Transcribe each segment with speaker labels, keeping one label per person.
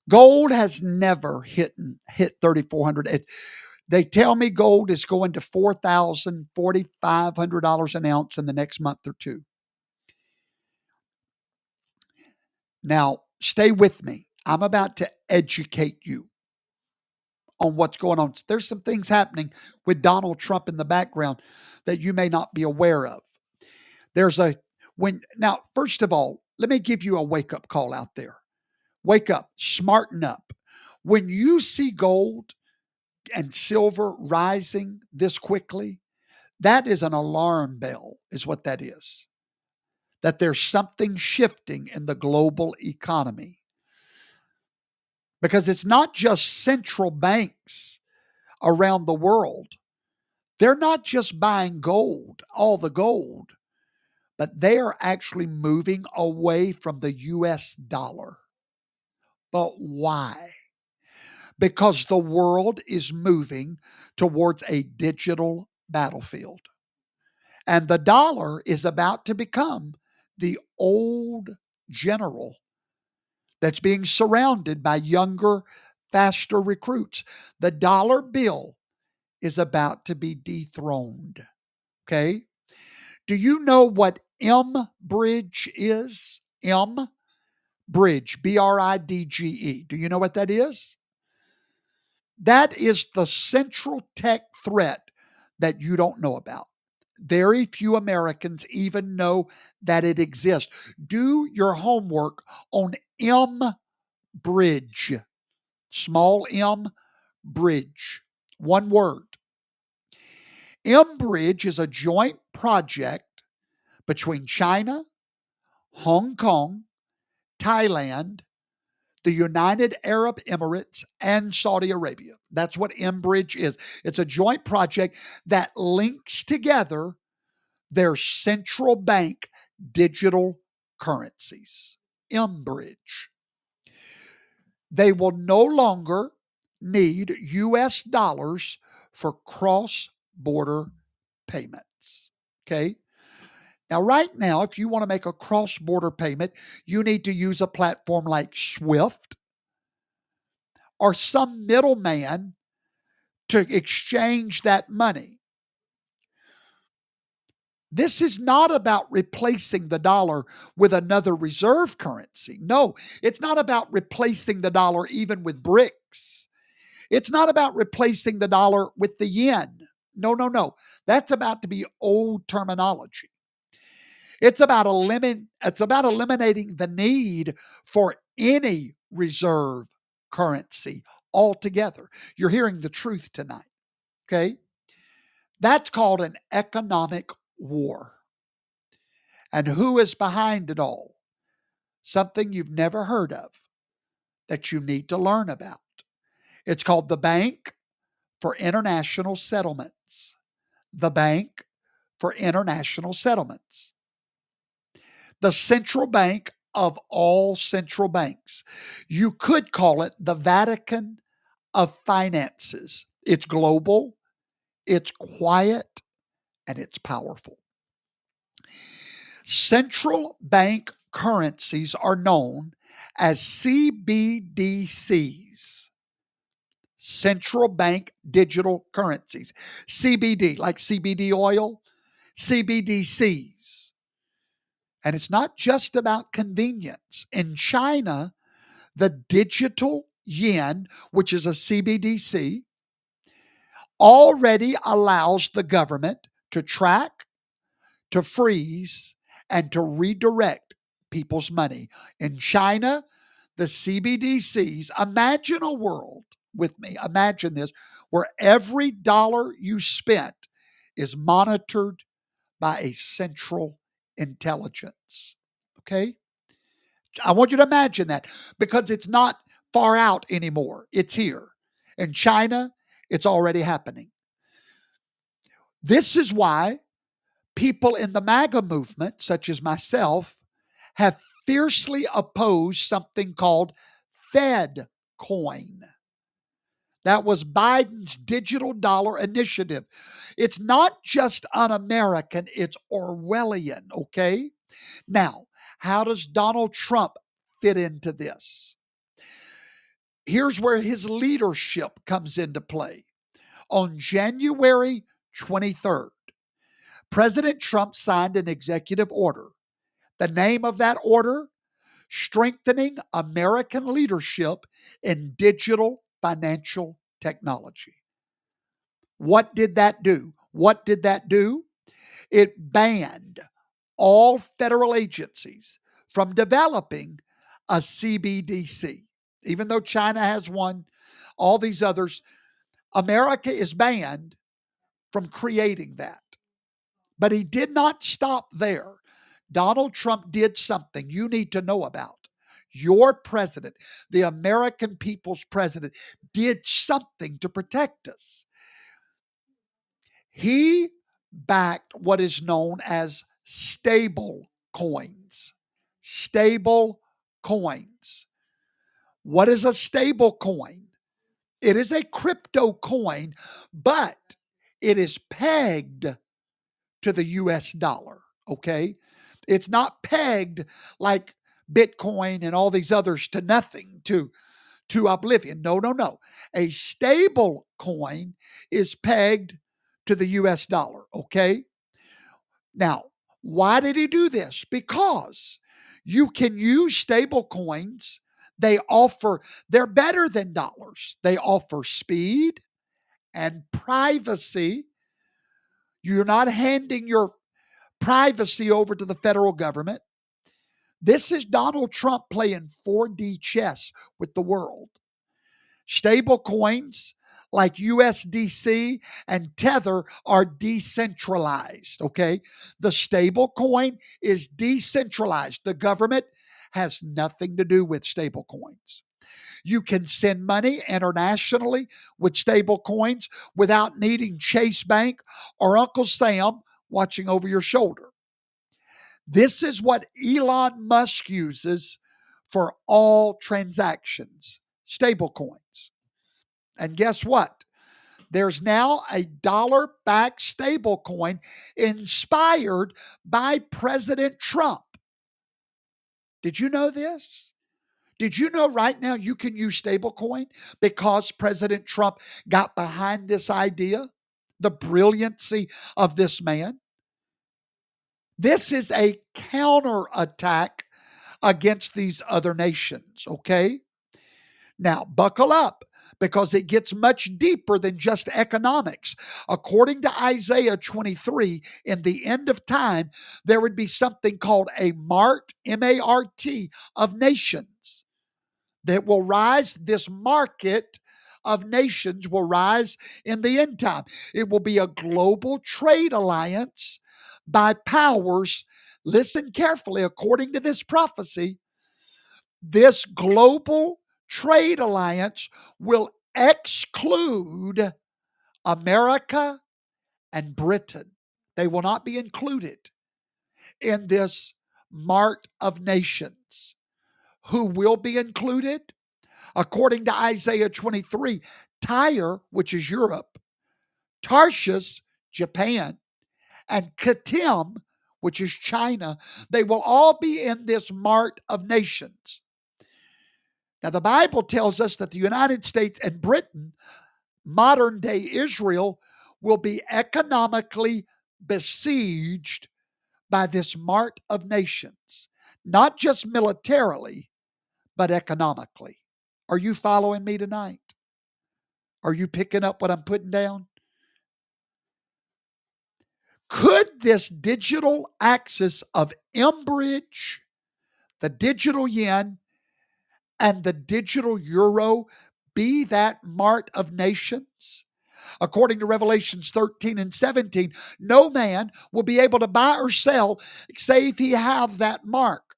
Speaker 1: Gold has never hit 3,400. They tell me gold is going to $4,000, $4,500 an ounce in the next month or two. Now, stay with me. I'm about to educate you on what's going on. There's some things happening with Donald Trump in the background that you may not be aware of. Now, first of all, let me give you a wake up call out there. Wake up, smarten up. When you see gold and silver rising this quickly, that is an alarm bell, is what that is. That there's something shifting in the global economy. Because it's not just central banks around the world. They're not just buying gold, all the gold, but they are actually moving away from the US dollar. But why? Because the world is moving towards a digital battlefield. And the dollar is about to become the old general that's being surrounded by younger, faster recruits. The dollar bill is about to be dethroned. Okay? Do you know what Mbridge is? Bridge, BRIDGE. Do you know what that is? That is the central tech threat that you don't know about. Very few Americans even know that it exists. Do your homework on Bridge, small m, bridge, one word. Bridge is a joint project between China, Hong Kong, Thailand, the United Arab Emirates, and Saudi Arabia. That's what Mbridge is. It's a joint project that links together their central bank digital currencies. Mbridge. They will no longer need US dollars for cross-border payments. Okay? Now, right now, if you want to make a cross-border payment, you need to use a platform like Swift or some middleman to exchange that money. This is not about replacing the dollar with another reserve currency. No, it's not about replacing the dollar even with BRICS. It's not about replacing the dollar with the yen. No, no, no. That's about to be old terminology. It's about eliminating the need for any reserve currency altogether. You're hearing the truth tonight. Okay? That's called an economic war. And who is behind it all? Something you've never heard of that you need to learn about. It's called the Bank for International Settlements. The Bank for International Settlements. The central bank of all central banks. You could call it the Vatican of finances. It's global, it's quiet, and it's powerful. Central bank currencies are known as CBDCs, central bank digital currencies. CBD, like CBD oil, CBDCs. And it's not just about convenience. In China, the digital yen, which is a CBDC, already allows the government to track, to freeze, and to redirect people's money. In China, the CBDCs, imagine a world with me, imagine this, where every dollar you spent is monitored by a central intelligence. Okay? I want you to imagine that because it's not far out anymore. It's here. In China, it's already happening. This is why people in the MAGA movement, such as myself, have fiercely opposed something called Fedcoin. That was Biden's digital dollar initiative. It's not just un-American, it's Orwellian, okay? Now, how does Donald Trump fit into this? Here's where his leadership comes into play. On January 23rd, President Trump signed an executive order. The name of that order: Strengthening American Leadership in Digital Financial Technology. What did that do? What did that do? It banned all federal agencies from developing a CBDC. Even though China has one, all these others, America is banned from creating that. But he did not stop there. Donald Trump did something you need to know about. Your president, the American people's president, did something to protect us. He backed what is known as stable coins. Stable coins. What is a stable coin? It is a crypto coin, but it is pegged to the US dollar, okay? It's not pegged like Bitcoin and all these others to nothing, to oblivion. No, no, no. A stable coin is pegged to the US dollar, okay? Now, why did he do this? Because you can use stable coins. They're better than dollars. They offer speed and privacy. You're not handing your privacy over to the federal government. This is Donald Trump playing 4D chess with the world. Stable coins like USDC and Tether are decentralized, okay? The stable coin is decentralized. The government has nothing to do with stable coins. You can send money internationally with stable coins without needing Chase Bank or Uncle Sam watching over your shoulder. This is what Elon Musk uses for all transactions: stable coins. And guess what? There's now a dollar-backed stable coin inspired by President Trump. Did you know this? Did you know right now you can use stablecoin because President Trump got behind this idea? The brilliancy of this man. This is a counterattack against these other nations, okay? Now, buckle up because it gets much deeper than just economics. According to Isaiah 23, in the end of time, there would be something called a mart, M-A-R-T, of nations that will rise. This market of nations will rise in the end time. It will be a global trade alliance by powers. Listen carefully, according to this prophecy, this global trade alliance will exclude America and Britain. They will not be included in this mart of nations. Who will be included? According to Isaiah 23, Tyre, which is Europe, Tarshish, Japan, and Katim, which is China, they will all be in this mart of nations. Now, the Bible tells us that the United States and Britain, modern day Israel, will be economically besieged by this mart of nations, not just militarily, but economically. Are you following me tonight? Are you picking up what I'm putting down? Could this digital axis of Mbridge, the digital yen, and the digital euro be that mart of nations? According to Revelations 13 and 17, no man will be able to buy or sell save he have that mark.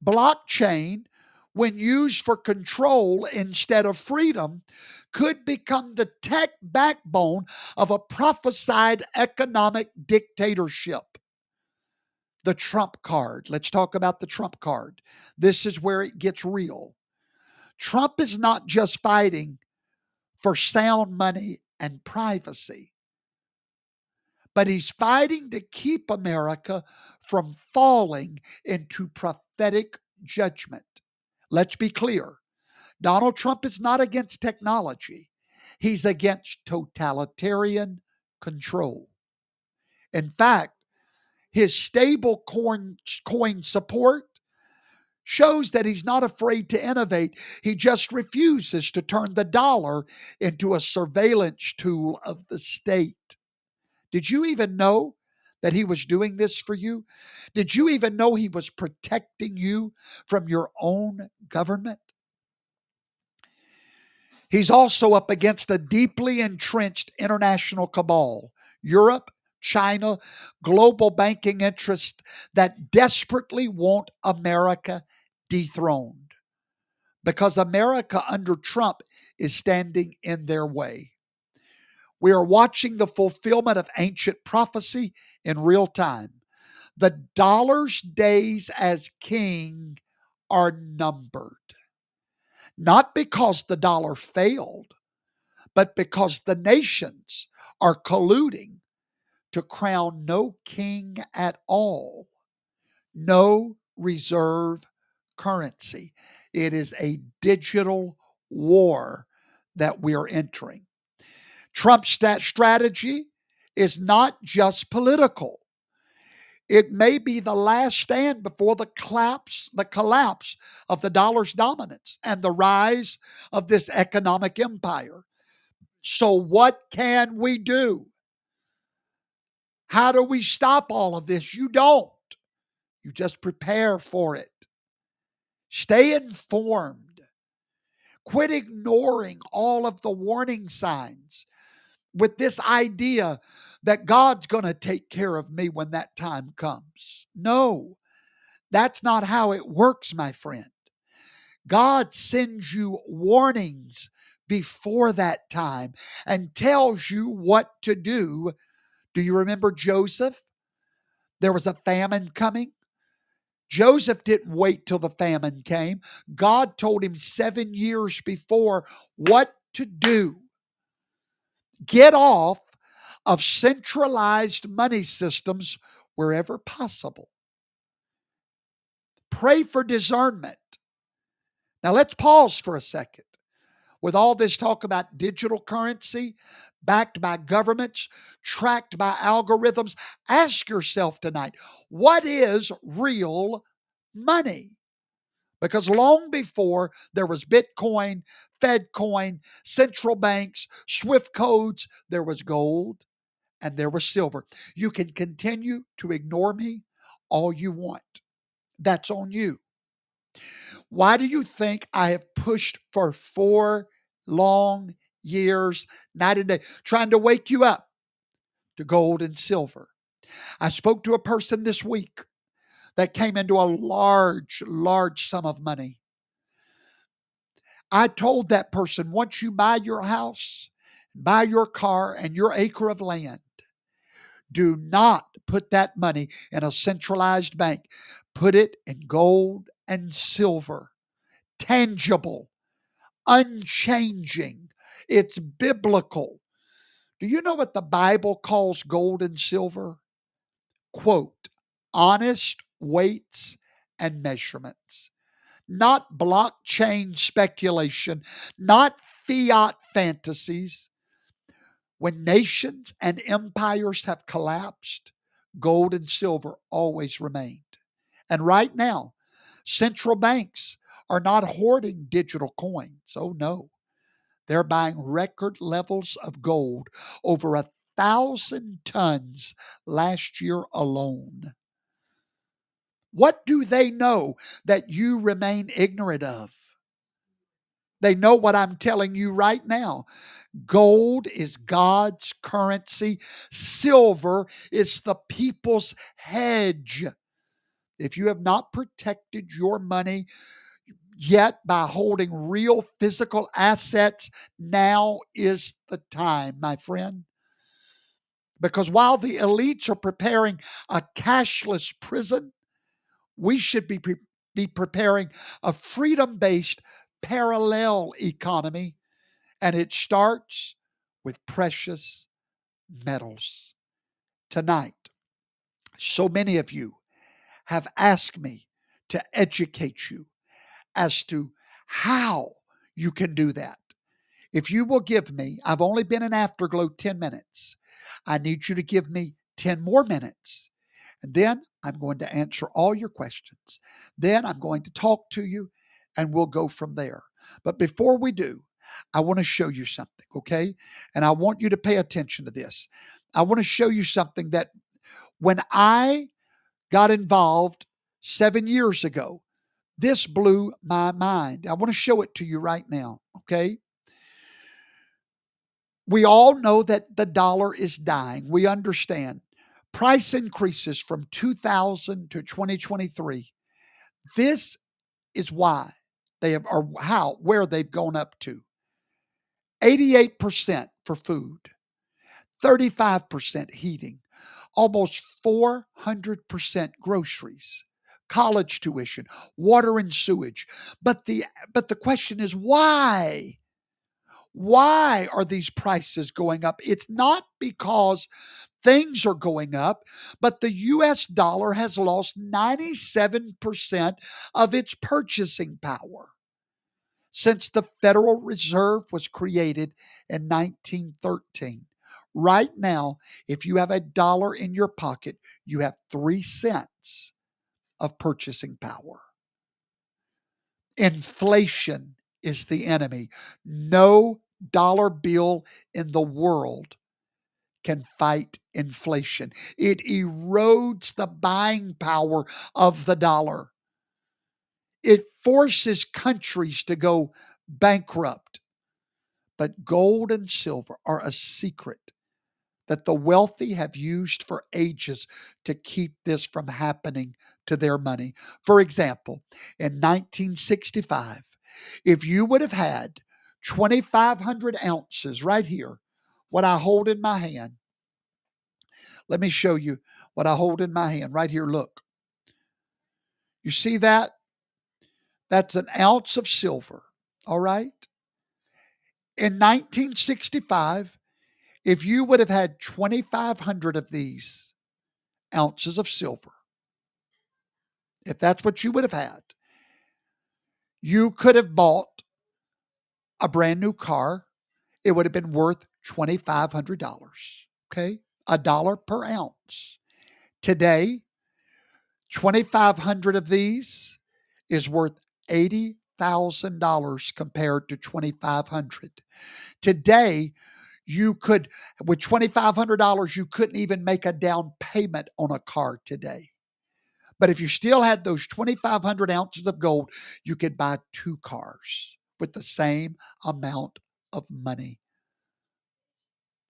Speaker 1: Blockchain, when used for control instead of freedom, could become the tech backbone of a prophesied economic dictatorship. The Trump card. Let's talk about the Trump card. This is where it gets real. Trump is not just fighting for sound money and privacy, but he's fighting to keep America from falling into prophetic judgment. Let's be clear. Donald Trump is not against technology. He's against totalitarian control. In fact, his coin support shows that he's not afraid to innovate. He just refuses to turn the dollar into a surveillance tool of the state. Did you even know that he was doing this for you? Did you even know he was protecting you from your own government? He's also up against a deeply entrenched international cabal, Europe, China, global banking interests that desperately want America dethroned because America under Trump is standing in their way. We are watching the fulfillment of ancient prophecy in real time. The dollar's days as king are numbered, not because the dollar failed, but because the nations are colluding to crown no king at all, no reserve currency. It is a digital war that we are entering. Trump's strategy is not just political. It may be the last stand before the collapse of the dollar's dominance and the rise of this economic empire. So, what can we do? How do we stop all of this? You don't. You just prepare for it. Stay informed. Quit ignoring all of the warning signs with this idea that God's going to take care of me when that time comes. No, that's not how it works, my friend. God sends you warnings before that time and tells you what to do. Do you remember Joseph? There was a famine coming. Joseph didn't wait till the famine came. God told him 7 years before what to do. Get off of centralized money systems wherever possible. Pray for discernment. Now let's pause for a second. With all this talk about digital currency, backed by governments, tracked by algorithms, ask yourself tonight, what is real money? Because long before there was Bitcoin, Fedcoin, central banks, Swift codes, there was gold and there was silver. You can continue to ignore me all you want. That's on you. Why do you think I have pushed for 4 long years, night and day, trying to wake you up to gold and silver? I spoke to a person this week that came into a large sum of money. I told that person, once you buy your house, buy your car, and your acre of land, do not put that money in a centralized bank. Put it in gold and silver, tangible, unchanging. It's biblical. Do you know what the Bible calls gold and silver? Quote, honest weights and measurements, not blockchain speculation, not fiat fantasies. When nations and empires have collapsed, gold and silver always remained. And right now, central banks are not hoarding digital coins. Oh, no. They're buying record levels of gold, over 1,000 tons last year alone. What do they know that you remain ignorant of? They know what I'm telling you right now. Gold is God's currency. Silver is the people's hedge. If you have not protected your money yet by holding real physical assets, now is the time, my friend. Because while the elites are preparing a cashless prison, we should be preparing a freedom based parallel economy. And it starts with precious metals. Tonight, so many of you have asked me to educate you as to how you can do that. If you will give me, I've only been in Afterglow 10 minutes. I need you to give me 10 more minutes. And then I'm going to answer all your questions. Then I'm going to talk to you and we'll go from there. But before we do, I want to show you something, okay? And I want you to pay attention to this. I want to show you something that when I got involved 7 years ago, this blew my mind. I want to show it to you right now, okay? We all know that the dollar is dying. We understand. Price increases from 2000 to 2023. This is why they have, or how, where they've gone up to. 88% for food, 35% heating, almost 400% groceries, college tuition, water and sewage. But the question is why? Why are these prices going up? It's not because things are going up, but the US dollar has lost 97% of its purchasing power since the Federal Reserve was created in 1913. Right now, if you have $1 in your pocket, you have 3 cents of purchasing power. Inflation is the enemy. No dollar bill in the world can fight inflation. It erodes the buying power of the dollar. It forces countries to go bankrupt. But gold and silver are a secret that the wealthy have used for ages to keep this from happening to their money. For example, in 1965, if you would have had 2,500 ounces right here, what I hold in my hand, let me show you what I hold in my hand right here. Look, you see that? That's an ounce of silver. All right. In 1965, if you would have had 2,500 of these ounces of silver, if that's what you would have had, you could have bought a brand new car. It would have been worth $2,500. Okay. $1 per ounce. Today, 2,500 of these is worth $80,000 compared to 2,500. Today, you could, with $2,500, you couldn't even make a down payment on a car today. But if you still had those 2,500 ounces of gold, you could buy 2 cars with the same amount of money.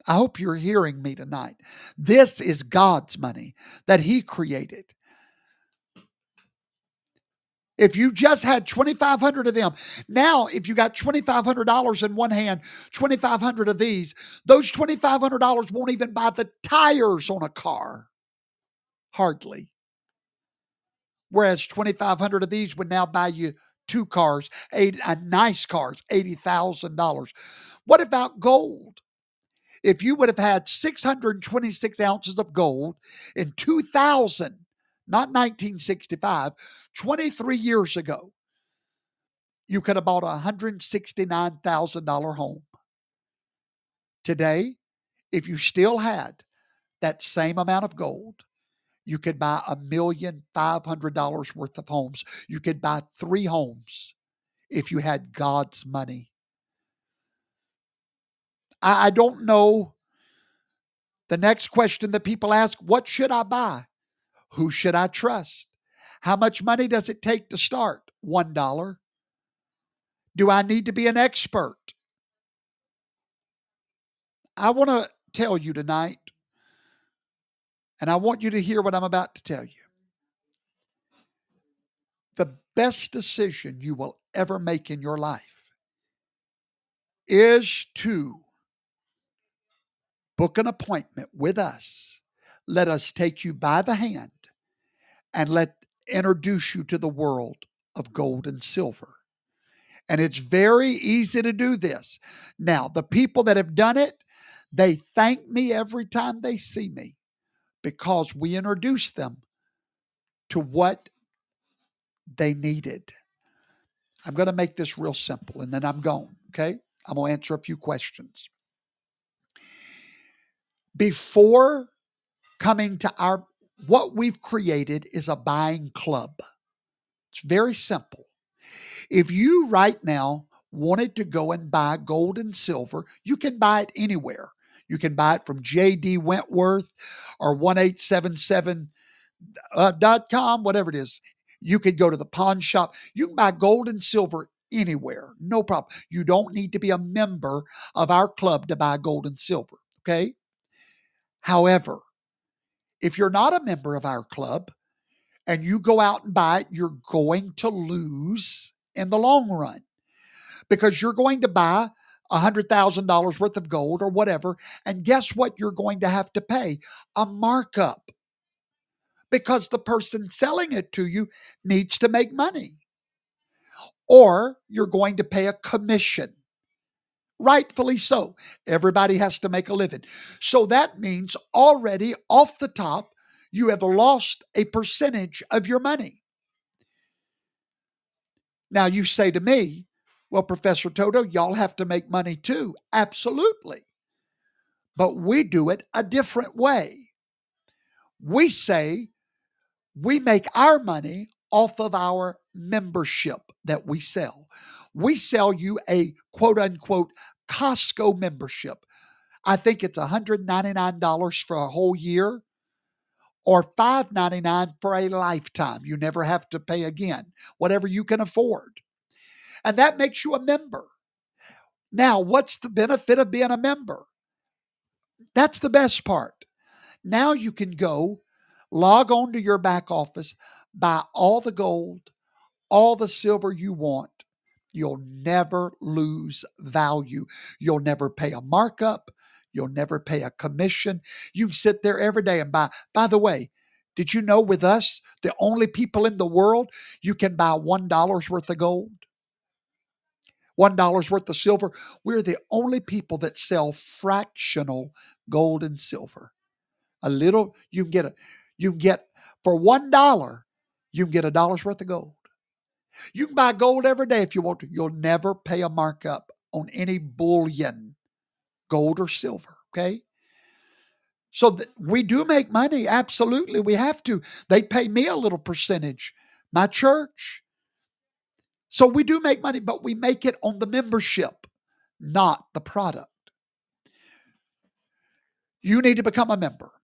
Speaker 1: I hope you're hearing me tonight. This is God's money that He created. If you just had 2,500 of them, now if you got $2,500 in one hand, 2,500 of these, those $2,500 won't even buy the tires on a car. Hardly. Whereas 2,500 of these would now buy you 2 cars, nice cars, $80,000. What about gold? If you would have had 626 ounces of gold in 2000, not 1965, 23 years ago, you could have bought a $169,000 home. Today, if you still had that same amount of gold, you could buy $1,500,000 worth of homes. You could buy 3 homes if you had God's money. I don't know. The next question that people ask, what should I buy? Who should I trust? How much money does it take to start? $1. Do I need to be an expert? I want to tell you tonight, and I want you to hear what I'm about to tell you. The best decision you will ever make in your life is to book an appointment with us. Let us take you by the hand and let introduce you to the world of gold and silver. And it's very easy to do this. Now, the people that have done it, they thank me every time they see me because we introduce them to what they needed. I'm going to make this real simple and then I'm gone. Okay. I'm going to answer a few questions. Before coming to what we've created is a buying club. It's very simple. If you right now wanted to go and buy gold and silver, you can buy it anywhere. You can buy it from J.D. Wentworth or 1877.com, whatever it is. You could go to the pawn shop. You can buy gold and silver anywhere, no problem. You don't need to be a member of our club to buy gold and silver, okay? However, if you're not a member of our club and you go out and buy it, you're going to lose in the long run because you're going to buy $100,000 worth of gold or whatever. And guess what? You're going to have to pay a markup because the person selling it to you needs to make money. Or you're going to pay a commission. Rightfully so. Everybody has to make a living. So that means already off the top, you have lost a percentage of your money. Now you say to me, well, Professor Toto, y'all have to make money too. Absolutely. But we do it a different way. We say we make our money off of our membership that we sell. We sell you a quote unquote Costco membership. I think it's $199 for a whole year or $5.99 for a lifetime. You never have to pay again, whatever you can afford. And that makes you a member. Now, what's the benefit of being a member? That's the best part. Now you can go log on to your back office, buy all the gold, all the silver you want. You'll never lose value. You'll never pay a markup. You'll never pay a commission. You can sit there every day and buy. By the way, did you know with us, the only people in the world you can buy $1 worth of gold? $1 worth of silver. We're the only people that sell fractional gold and silver. A little, you can get for $1, you can get $1 worth of gold. You can buy gold every day if you want to. You'll never pay a markup on any bullion, gold or silver. Okay. So we do make money. Absolutely. We have to. They pay me a little percentage, my church. So we do make money, but we make it on the membership, not the product. You need to become a member.